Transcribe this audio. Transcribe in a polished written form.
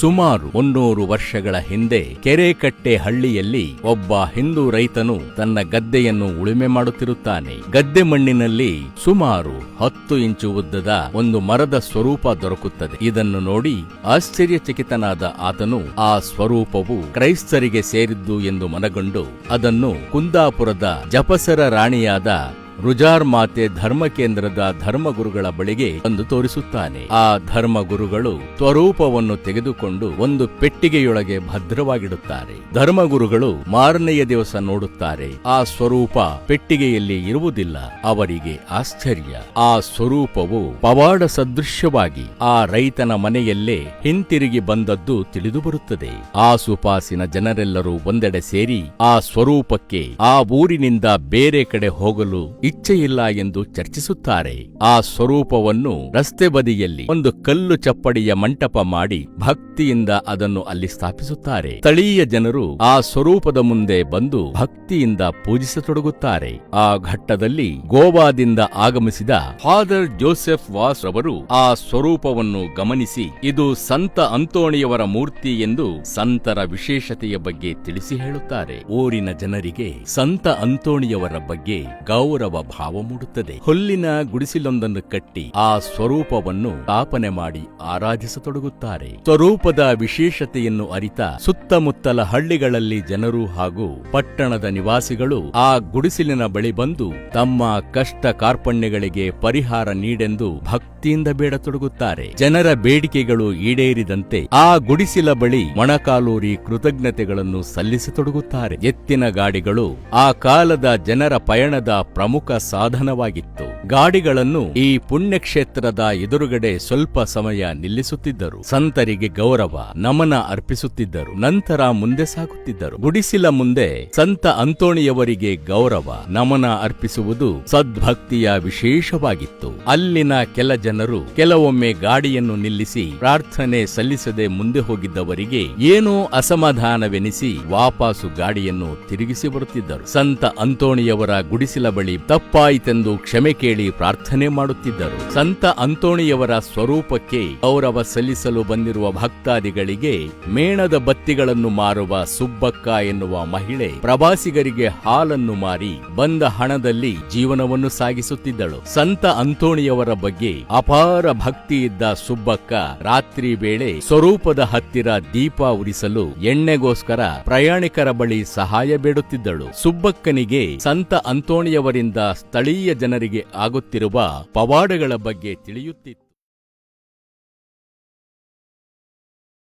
ಸುಮಾರು 300 ವರ್ಷಗಳ ಹಿಂದೆ ಕೆರೆಕಟ್ಟೆ ಹಳ್ಳಿಯಲ್ಲಿ ಒಬ್ಬ ಹಿಂದೂ ರೈತನು ತನ್ನ ಗದ್ದೆಯನ್ನು ಉಳುಮೆ ಮಾಡುತ್ತಿರುತ್ತಾನೆ. ಗದ್ದೆ ಮಣ್ಣಿನಲ್ಲಿ ಸುಮಾರು 10 ಇಂಚು ಉದ್ದದ ಒಂದು ಮರದ ಸ್ವರೂಪ ದೊರಕುತ್ತದೆ. ಇದನ್ನು ನೋಡಿ ಆಶ್ಚರ್ಯಚಕಿತನಾದ ಆತನು ಆ ಸ್ವರೂಪವು ಕ್ರೈಸ್ತರಿಗೆ ಸೇರಿದ್ದು ಎಂದು ಮನಗಂಡು ಅದನ್ನು ಕುಂದಾಪುರದ ಜಪಸರ ರಾಣಿಯಾದ ರುಜಾರ್ ಮಾತೆ ಧರ್ಮಕೇಂದ್ರದ ಧರ್ಮಗುರುಗಳ ಬಳಿಗೆ ಬಂದು ತೋರಿಸುತ್ತಾನೆ. ಆ ಧರ್ಮಗುರುಗಳು ಸ್ವರೂಪವನ್ನು ತೆಗೆದುಕೊಂಡು ಒಂದು ಪೆಟ್ಟಿಗೆಯೊಳಗೆ ಭದ್ರವಾಗಿಡುತ್ತಾರೆ. ಧರ್ಮಗುರುಗಳು ಮಾರನೆಯ ದಿವಸ ನೋಡುತ್ತಾರೆ, ಆ ಸ್ವರೂಪ ಪೆಟ್ಟಿಗೆಯಲ್ಲಿ ಇರುವುದಿಲ್ಲ. ಅವರಿಗೆ ಆಶ್ಚರ್ಯ. ಆ ಸ್ವರೂಪವು ಪವಾಡ ಸದೃಶ್ಯವಾಗಿ ಆ ರೈತನ ಮನೆಯಲ್ಲೇ ಹಿಂತಿರುಗಿ ಬಂದದ್ದು ತಿಳಿದು ಬರುತ್ತದೆ. ಆಸುಪಾಸಿನ ಜನರೆಲ್ಲರೂ ಒಂದೆಡೆ ಸೇರಿ ಆ ಸ್ವರೂಪಕ್ಕೆ ಆ ಊರಿನಿಂದ ಬೇರೆ ಕಡೆ ಹೋಗಲು ಇಚ್ಛೆಯಿಲ್ಲ ಎಂದು ಚರ್ಚಿಸುತ್ತಾರೆ. ಆ ಸ್ವರೂಪವನ್ನು ರಸ್ತೆ ಬದಿಯಲ್ಲಿ ಒಂದು ಕಲ್ಲು ಚಪ್ಪಡಿಯ ಮಂಟಪ ಮಾಡಿ ಭಕ್ತಿಯಿಂದ ಅದನ್ನು ಅಲ್ಲಿ ಸ್ಥಾಪಿಸುತ್ತಾರೆ. ಸ್ಥಳೀಯ ಜನರು ಆ ಸ್ವರೂಪದ ಮುಂದೆ ಬಂದು ಭಕ್ತಿಯಿಂದ ಪೂಜಿಸತೊಡಗುತ್ತಾರೆ. ಆ ಘಟ್ಟದಲ್ಲಿ ಗೋವಾದಿಂದ ಆಗಮಿಸಿದ ಫಾದರ್ ಜೋಸೆಫ್ ವಾಸ್ ರವರು ಆ ಸ್ವರೂಪವನ್ನು ಗಮನಿಸಿ ಇದು ಸಂತ ಅಂತೋಣಿಯವರ ಮೂರ್ತಿ ಎಂದು ಸಂತರ ವಿಶೇಷತೆಯ ಬಗ್ಗೆ ತಿಳಿಸಿ ಹೇಳುತ್ತಾರೆ. ಊರಿನ ಜನರಿಗೆ ಸಂತ ಅಂತೋಣಿಯವರ ಬಗ್ಗೆ ಗೌರವ ಭಾವ ಮೂಡುತ್ತದೆ. ಹುಲ್ಲಿನ ಗುಡಿಸಿಲೊಂದನ್ನು ಕಟ್ಟಿ ಆ ಸ್ವರೂಪವನ್ನು ಸ್ಥಾಪನೆ ಮಾಡಿ ಆರಾಧಿಸತೊಡಗುತ್ತಾರೆ. ಸ್ವರೂಪದ ವಿಶೇಷತೆಯನ್ನು ಅರಿತ ಸುತ್ತಮುತ್ತಲ ಹಳ್ಳಿಗಳಲ್ಲಿ ಜನರು ಹಾಗೂ ಪಟ್ಟಣದ ನಿವಾಸಿಗಳು ಆ ಗುಡಿಸಿಲಿನ ಬಳಿ ಬಂದು ತಮ್ಮ ಕಷ್ಟ ಕಾರ್ಪಣ್ಯಗಳಿಗೆ ಪರಿಹಾರ ನೀಡೆಂದು ಭಕ್ತಿಯಿಂದ ಬೇಡತೊಡಗುತ್ತಾರೆ. ಜನರ ಬೇಡಿಕೆಗಳು ಈಡೇರಿದಂತೆ ಆ ಗುಡಿಸಿಲ ಬಳಿ ಮೊಣಕಾಲೂರಿ ಕೃತಜ್ಞತೆಗಳನ್ನು ಸಲ್ಲಿಸತೊಡಗುತ್ತಾರೆ. ಎತ್ತಿನ ಗಾಡಿಗಳು ಆ ಕಾಲದ ಜನರ ಪಯಣದ ಪ್ರಮುಖ ಸಾಧನವಾಗಿತ್ತು. ಗಾಡಿಗಳನ್ನು ಈ ಪುಣ್ಯಕ್ಷೇತ್ರದ ಎದುರುಗಡೆ ಸ್ವಲ್ಪ ಸಮಯ ನಿಲ್ಲಿಸುತ್ತಿದ್ದರು. ಸಂತರಿಗೆ ಗೌರವ ನಮನ ಅರ್ಪಿಸುತ್ತಿದ್ದರು. ನಂತರ ಮುಂದೆ ಸಾಗುತ್ತಿದ್ದರು. ಗುಡಿಸಿಲ ಮುಂದೆ ಸಂತ ಅಂತೋಣಿಯವರಿಗೆ ಗೌರವ ನಮನ ಅರ್ಪಿಸುವುದು ಸದ್ಭಕ್ತಿಯ ವಿಶೇಷವಾಗಿತ್ತು. ಅಲ್ಲಿನ ಕೆಲ ಜನರು ಕೆಲವೊಮ್ಮೆ ಗಾಡಿಯನ್ನು ನಿಲ್ಲಿಸಿ ಪ್ರಾರ್ಥನೆ ಸಲ್ಲಿಸದೆ ಮುಂದೆ ಹೋಗಿದ್ದವರಿಗೆ ಏನೋ ಅಸಮಾಧಾನವೆನಿಸಿ ವಾಪಸ್ಸು ಗಾಡಿಯನ್ನು ತಿರುಗಿಸಿ ಬರುತ್ತಿದ್ದರು. ಸಂತ ಅಂತೋಣಿಯವರ ಗುಡಿಸಿಲ ಬಳಿ ತಪ್ಪಾಯಿತೆಂದು ಕ್ಷಮೆ ಕೇಳಿ ಪ್ರಾರ್ಥನೆ ಮಾಡುತ್ತಿದ್ದರು. ಸಂತ ಅಂತೋಣಿಯವರ ಸ್ವರೂಪಕ್ಕೆ ಗೌರವ ಸಲ್ಲಿಸಲು ಬಂದಿರುವ ಭಕ್ತಾದಿಗಳಿಗೆ ಮೇಣದ ಬತ್ತಿಗಳನ್ನು ಮಾರುವ ಸುಬ್ಬಕ್ಕ ಎನ್ನುವ ಮಹಿಳೆ ಪ್ರವಾಸಿಗರಿಗೆ ಹಾಲನ್ನು ಮಾರಿ ಬಂದ ಹಣದಲ್ಲಿ ಜೀವನವನ್ನು ಸಾಗಿಸುತ್ತಿದ್ದಳು. ಸಂತ ಅಂತೋಣಿಯವರ ಬಗ್ಗೆ ಅಪಾರ ಭಕ್ತಿಯಿದ್ದ ಸುಬ್ಬಕ್ಕ ರಾತ್ರಿ ವೇಳೆ ಸ್ವರೂಪದ ಹತ್ತಿರ ದೀಪ ಉರಿಸಲು ಎಣ್ಣೆಗೋಸ್ಕರ ಪ್ರಯಾಣಿಕರ ಬಳಿ ಸಹಾಯ ಬೇಡುತ್ತಿದ್ದಳು. ಸುಬ್ಬಕ್ಕನಿಗೆ ಸಂತ ಅಂತೋಣಿಯವರಿಂದ ಸ್ಥಳೀಯ ಜನರಿಗೆ ಆಗುತ್ತಿರುವ ಪವಾಡಗಳ ಬಗ್ಗೆ ತಿಳಿಯುತ್ತಿತ್ತು.